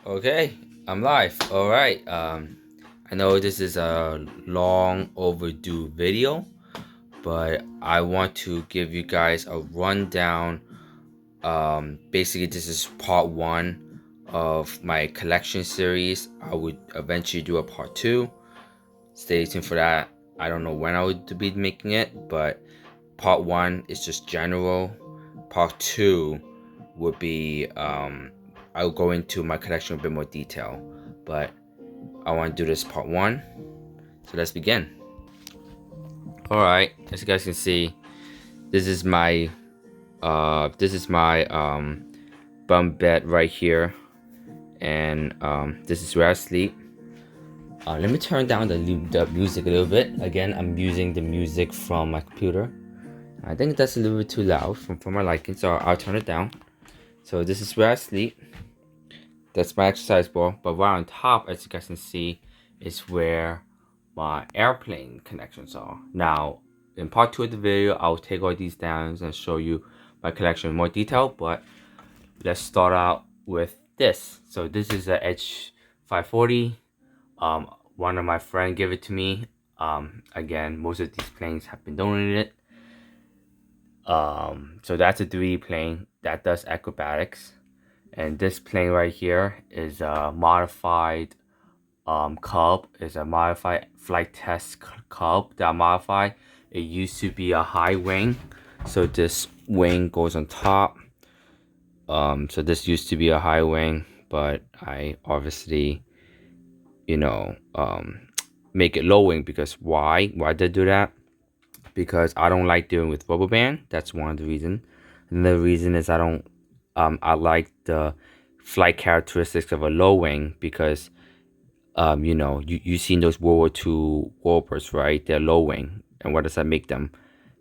Okay, I'm live. All right. I know this is a long overdue video, but I want to give you guys a rundown. Basically, this is part one of my collection series. I would eventually do a part two. Stay tuned for that. I don't know when I would be making it, but part one is just general. Part two would be I'll go into my collection in a bit more detail, but I want to do this part one. So let's begin. All right, as you guys can see, this is my bunk bed right here, and this is where I sleep. Let me turn down the music a little bit. Again, I'm using the music from my computer. I think that's a little bit too loud for my liking, so I'll turn it down. So this is where I sleep. That's my exercise ball. But right on top, as you guys can see, is where my airplane connections are. Now, in part two of the video, I'll take all these down and show you my collection in more detail. But let's start out with this. So this is a Edge 540. One of my friends gave it to me. Again, most of these planes have been donated. So that's a 3D plane that does acrobatics. And this plane right here is a modified Cub. It's a modified flight test Cub that I modified. It used to be a high wing, so this wing goes on top. So this used to be a high wing, but I obviously, make it low wing because why? Why did I do that? Because I don't like dealing with rubber band. That's one of the reasons. Another reason is I like the flight characteristics of a low wing because you've seen those World War II warbirds, right? They're low wing, and what does that make them?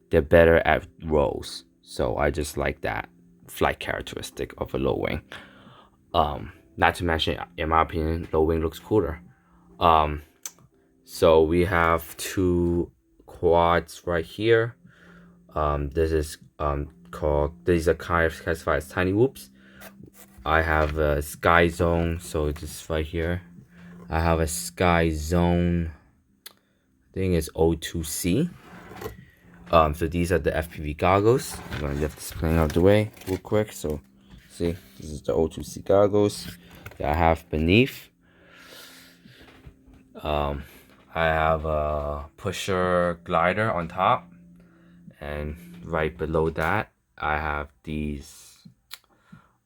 They're better at rolls. So I just like that flight characteristic of a low wing. Not to mention, in my opinion, low wing looks cooler. So we have two quads right here. This is called, these are kind of classified as tiny whoops. I have a Sky Zone, so this right here. I have a Sky Zone, I think it's O2C. So these are the FPV goggles. I'm gonna lift this plane out of the way real quick. So see, this is the O2C goggles that I have beneath. I have a pusher glider on top, and right below that I have these.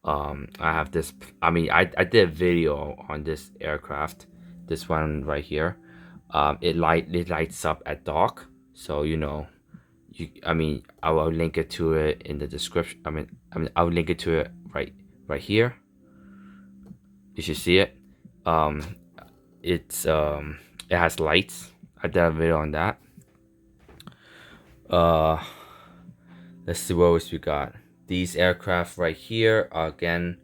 I have this. I did a video on this aircraft. This one right here. It lights up at dark. So I will link it to it in the description. I will link it to it right here. You should see it. It has lights. I did a video on that. Let's see what else we got. These aircraft right here are, again,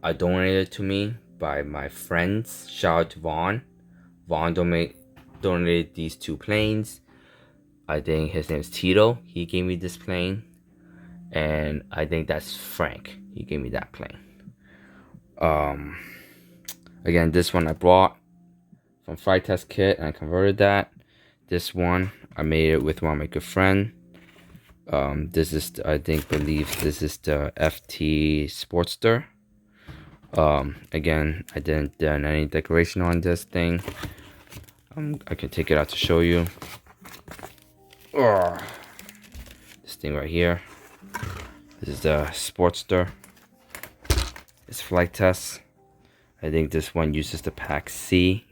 are donated to me by my friends. Shout out to Vaughn. Vaughn donated these two planes. I think his name is Tito. He gave me this plane. And I think that's Frank. He gave me that plane. Again, this one I brought from Flight Test Kit and I converted that. This one I made it with one of my good friend. This is believe this is the FT Sportster. Again, I didn't do any decoration on this thing. I can take it out to show you. This thing right here. This is the Sportster. It's flight test. I think this one uses the Pack C.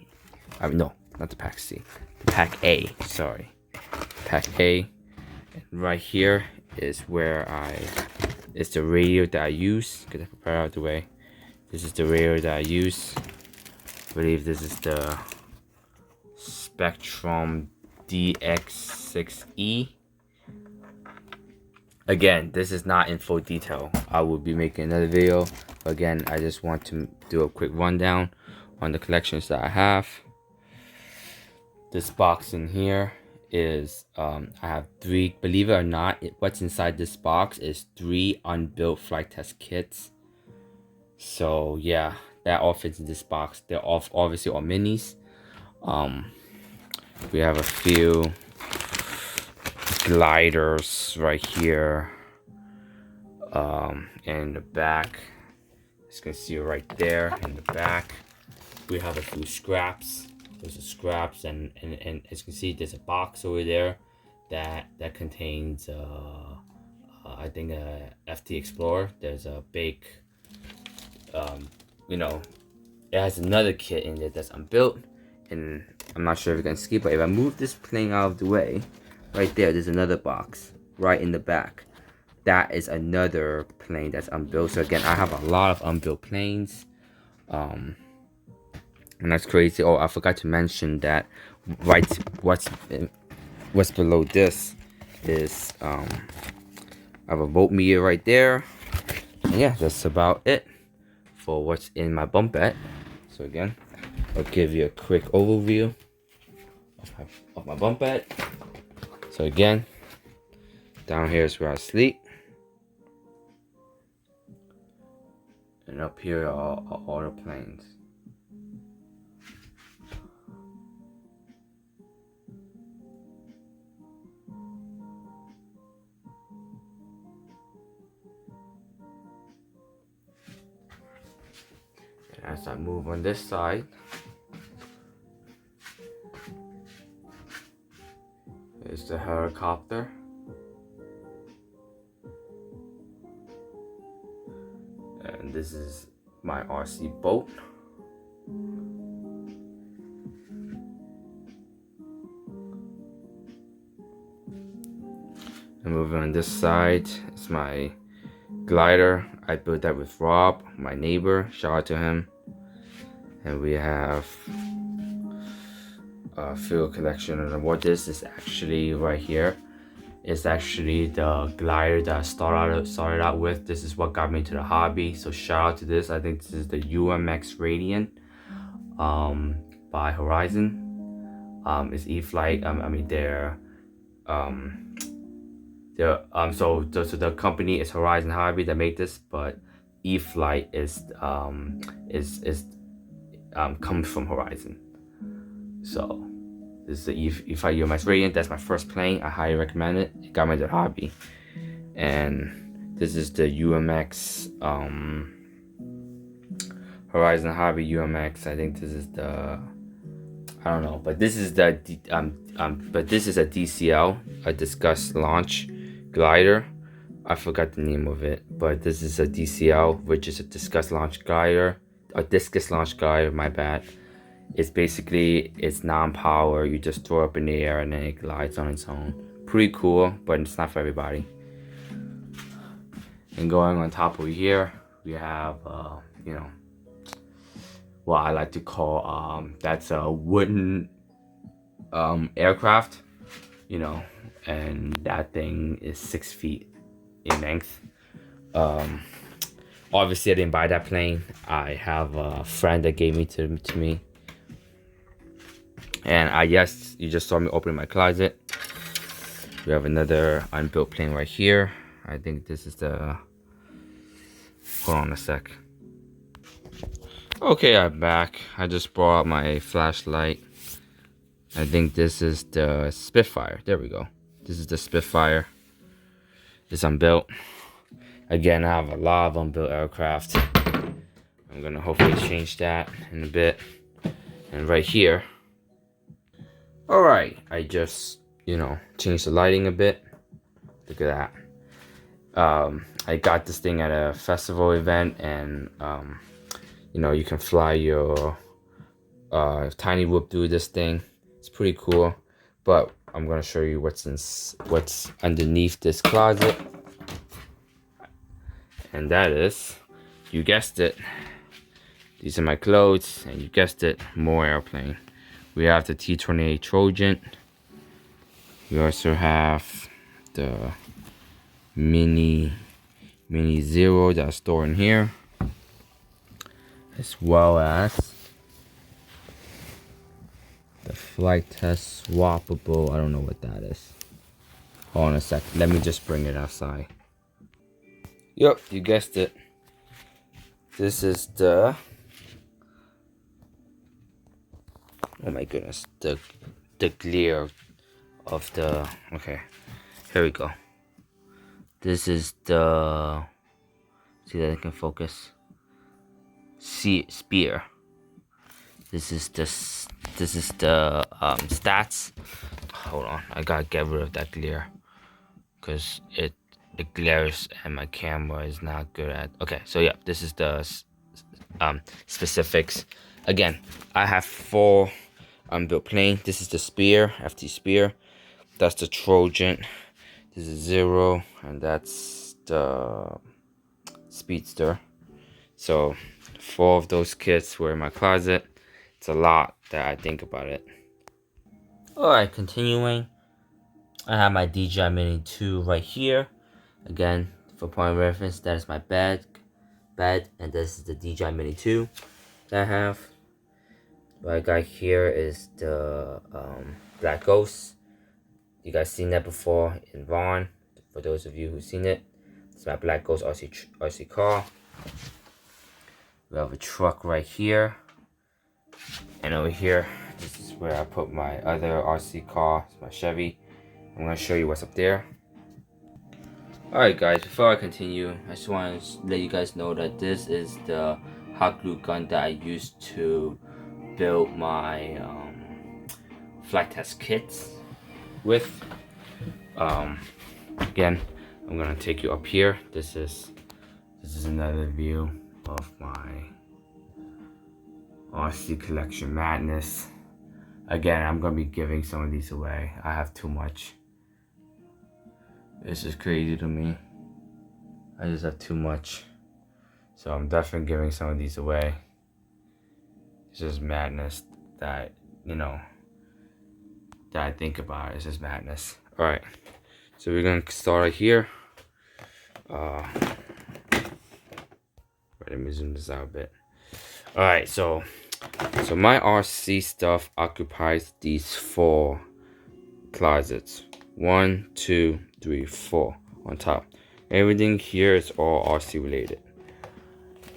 No, not the Pack C. The Pack A. Sorry, Pack A. And right here is where it's the radio that I use. Get the propeller out of the way. This is the radio that I use. I believe this is the Spectrum DX6E. Again, this is not in full detail. I will be making another video. Again, I just want to do a quick rundown on the collections that I have. This box in here is, I have 3, believe it or not, what's inside this box is 3 unbuilt flight test kits. So yeah, that all fits in this box. They're all obviously all minis. We have a few gliders right here. In the back, as you can see right there in the back, we have a few scraps. There's a scraps, and as you can see, there's a box over there that contains I think a FT Explorer. There's a big you know, it has another kit in there that's unbuilt, and I'm not sure if you can see, but if I move this plane out of the way, right there's another box right in the back. That is another plane that's unbuilt. So again, I have a lot of unbuilt planes, and that's crazy. Oh, I forgot to mention that right what's below this is I have a voltmeter right there, and yeah, that's about it for what's in my bunk bed. So again, I'll give you a quick overview of my bunk bed. So again, down here is where I sleep, and up here are all the planes. And as I move on this side, is the helicopter. And this is my RC boat. And moving on this side is my glider. I built that with Rob, my neighbor. Shout out to him. And we have a field collection. And what this is actually right here is actually the glider that I started out with. This is what got me to the hobby. So shout out to this. I think this is the UMX Radiant by Horizon. It's E-flite. I mean so the company is Horizon Hobby that made this, but E-flite is comes from Horizon. So this is the E-flite UMX Radiant. That's my first plane. I highly recommend it. It got me the hobby. And this is the UMX Horizon Hobby UMX. I think this is the, I don't know, but this is the but this is a DCL, a Discus Launch Glider. I forgot the name of it, but this is a DCL, which is a Discus Launch Glider, a Discus Launch Glider. My bad. It's basically, it's non-power. You just throw it up in the air and then it glides on its own. Pretty cool, but it's not for everybody. And going on top over here, we have you know, what I like to call that's a wooden aircraft, you know, and that thing is 6 feet in length. Obviously I didn't buy that plane. I have a friend that gave me to me. And yes, you just saw me opening my closet. We have another unbuilt plane right here. I think this is the, hold on a sec. Okay, I'm back. I just brought out my flashlight. I think this is the Spitfire. There we go. This is the Spitfire. It's unbuilt. Again, I have a lot of unbuilt aircraft. I'm gonna hopefully change that in a bit. And right here, alright, I just, you know, changed the lighting a bit. Look at that. I got this thing at a festival event, and you know, you can fly your tiny whoop through this thing. It's pretty cool. But I'm gonna show you what's underneath this closet. And that is, you guessed it, these are my clothes, and you guessed it, more airplane. We have the T-28 Trojan. We also have the Mini Zero that's stored in here, as well as the Flight Test Swappable. I don't know what that is. Hold on a sec. Let me just bring it outside. Yep, you guessed it. This is the Oh my goodness, the glare of the, okay, here we go. This is the, see that I can focus, spear. This is the stats. Hold on, I gotta get rid of that glare because it glares and my camera is not good at. Okay, so yeah, this is the specifics. Again, I have 4 built plane. This is the spear, FT spear. That's the Trojan. This is 0, and that's the speedster. So 4 of those kits were in my closet. It's a lot that I think about it. Alright, continuing. I have my DJI Mini 2 right here. Again, for point of reference, that is my bed, and this is the DJI Mini 2 that I have. What I got here is the Black Ghost. You guys seen that before in Vaughn. For those of you who've seen it, it's my Black Ghost RC car. We have a truck right here, and over here, this is where I put my other RC car, my Chevy. I'm gonna show you what's up there. Alright guys, before I continue, I just want to let you guys know that this is the hot glue gun that I used to build my flight test kits with. Again, I'm gonna take you up here. This is another view of my RC collection madness. Again, I'm gonna be giving some of these away. I have too much. This is crazy to me. I just have too much. So I'm definitely giving some of these away. It's just madness that, you know, that I think about. It's just madness. Alright. So we're gonna start right here. Let me zoom this out a bit. Alright, so my RC stuff occupies these 4 closets. 1, 2, 3, 4 on top. Everything here is all RC related.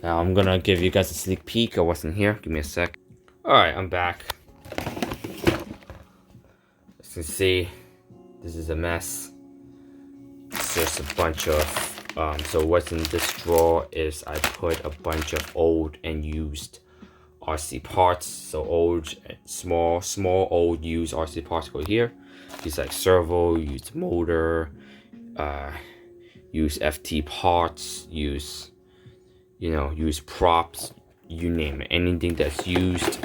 Now I'm gonna give you guys a sneak peek of what's in here. Give me a sec. Alright, I'm back. As you can see, this is a mess. It's just a bunch of so what's in this drawer is I put a bunch of old and used RC parts. So old, small old used RC parts go here. These like servo, used motor, use FT parts, use props, you name it. Anything that's used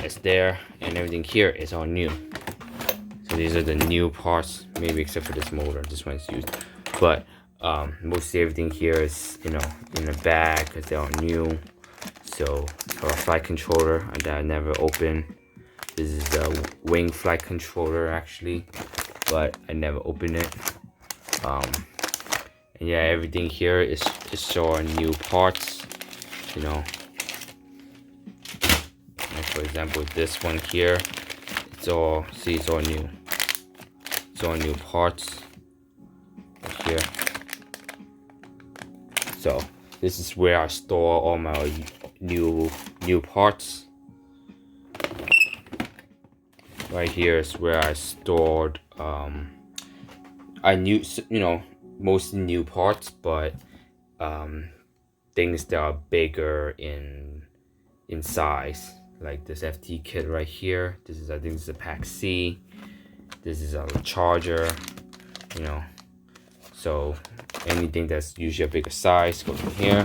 is there, and everything here is all new. So these are the new parts, maybe except for this motor. This one's used, but mostly everything here is in a bag because they're all new. So for a flight controller that I never opened. This is the wing flight controller actually, but I never opened it. And yeah, everything here is showing new parts, you know. Like for example, this one here, it's all new. It's all new parts right here. So this is where I store all my new parts. Right here is where I stored mostly new parts, but things that are bigger in size, like this FT kit right here. This is, I think this is a pack C. This is a charger, you know. So anything that's usually a bigger size goes in here.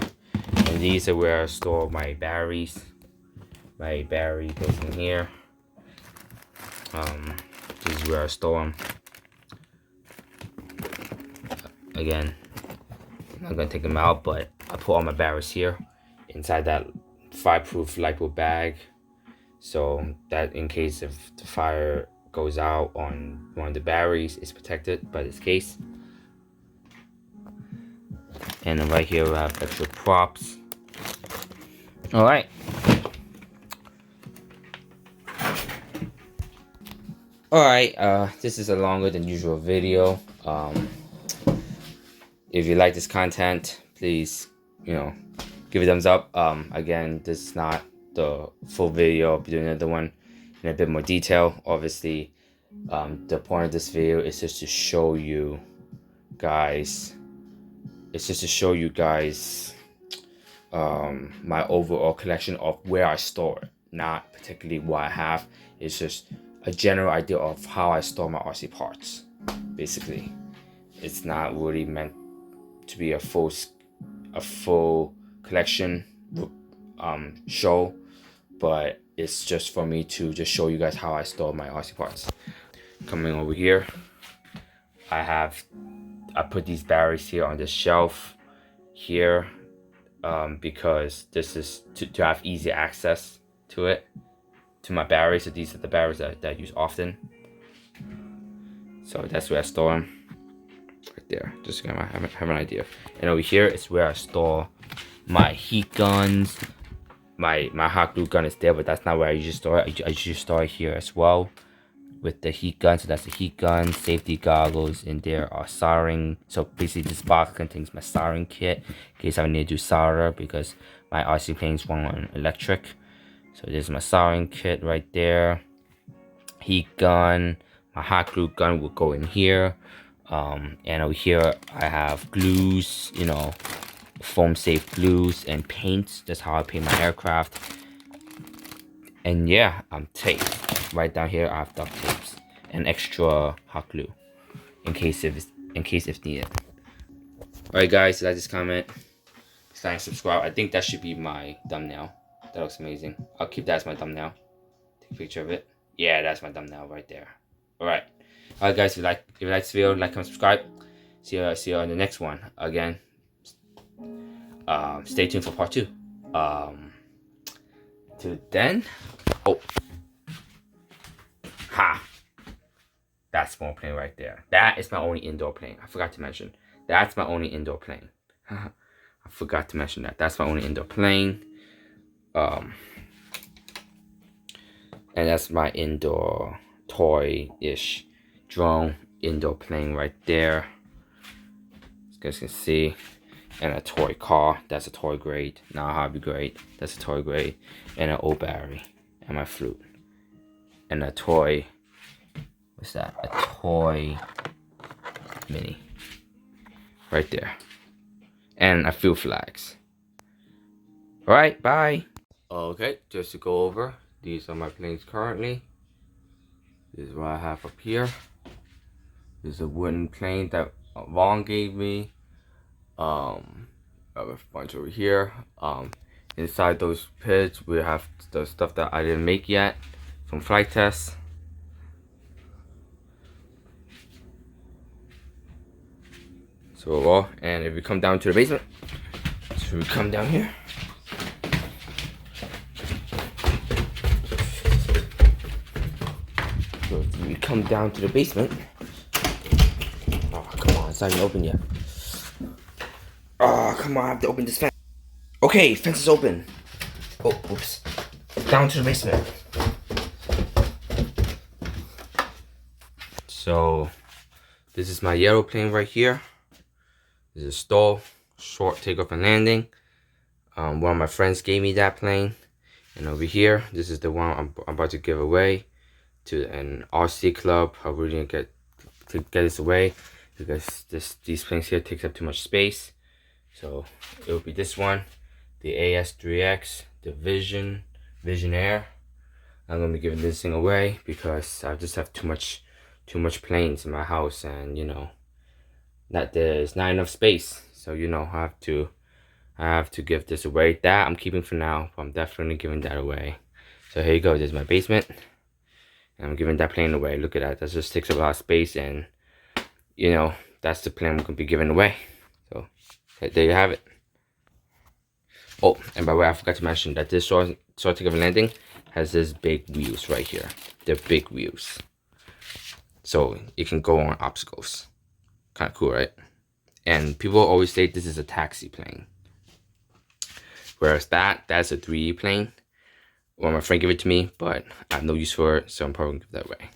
And these are where I store my batteries. My battery goes in here. This is where I store them. Again, I'm not gonna take them out, but I put all my batteries here inside that fireproof LiPo bag, so that in case if the fire goes out on one of the batteries, it's protected by this case. And then right here we have extra props. All right. Alright, this is a longer than usual video. If you like this content, please, give it a thumbs up. Again, this is not the full video. I'll be doing another one in a bit more detail. Obviously, the point of this video is just to show you guys. My overall collection of where I store it, not particularly what I have. It's just a general idea of how I store my RC parts. Basically, it's not really meant to be a full collection show, but it's just for me to just show you guys how I store my RC parts. Coming over here, I put these batteries here on this shelf here, because this is to have easy access to my batteries. So these are the batteries that I use often. So that's where I store them, right there. Just to have an idea. And over here is where I store my heat guns. My hot glue gun is there, but that's not where I usually store it. I usually store it here as well with the heat gun. So that's the heat gun, safety goggles, and there are soldering. So basically this box contains my soldering kit in case I need to do solder, because my RC planes run on electric. So there's my soldering kit right there. Heat gun, my hot glue gun will go in here. And over here I have glues, you know, foam safe glues and paints. That's how I paint my aircraft. And yeah, tape. Right down here I have duct tapes and extra hot glue in case if needed. Alright guys, like this comment, like and subscribe. I think that should be my thumbnail. That looks amazing. I'll keep that as my thumbnail. Take a picture of it. Yeah, that's my thumbnail right there. Alright guys, if you like this video, like and subscribe. See you on the next one. Again, stay tuned for part 2. Till then, that small plane right there. That is my only indoor plane. I forgot to mention. That's my only indoor plane. I forgot to mention that. That's my only indoor plane. And that's my indoor toy-ish drone indoor plane right there. As you guys can see. And a toy car. That's a toy grade, not a hobby grade. That's a toy grade. And an old battery. And my flute. And a toy. What's that? A toy mini. Right there. And a few flags. Alright, bye. Okay, just to go over. These are my planes currently. This is what I have up here. This is a wooden plane that Vaughn gave me. I have a bunch over here. Inside those pits we have the stuff that I didn't make yet from flight tests. So and if we come down to the basement, so we come down here. So if we come down to the basement. Oh come on, it's not even open yet. Oh, come on, I have to open this fence. Okay, fence is open. Oh, oops. Down to the basement. So, this is my yellow plane right here. This is a stall, short takeoff and landing. One of my friends gave me that plane. And over here, this is the one I'm about to give away to an RC club. I really didn't get this away because these planes here takes up too much space. So it will be this one, the AS3X, the Visionaire. I'm gonna be giving this thing away because I just have too much planes in my house, and you know that there's not enough space. So you know I have to give this away. That I'm keeping for now, but I'm definitely giving that away. So here you go. This is my basement, and I'm giving that plane away. Look at that. That just takes up a lot of space, and you know that's the plane I'm gonna be giving away. So there you have it. Oh, and by the way, I forgot to mention that this short takeoff and landing has this big wheels right here. They're big wheels, so it can go on obstacles. Kind of cool, right? And people always say this is a taxi plane, whereas that's a 3D plane. Well, my friend gave it to me, but I have no use for it, so I'm probably gonna give that away.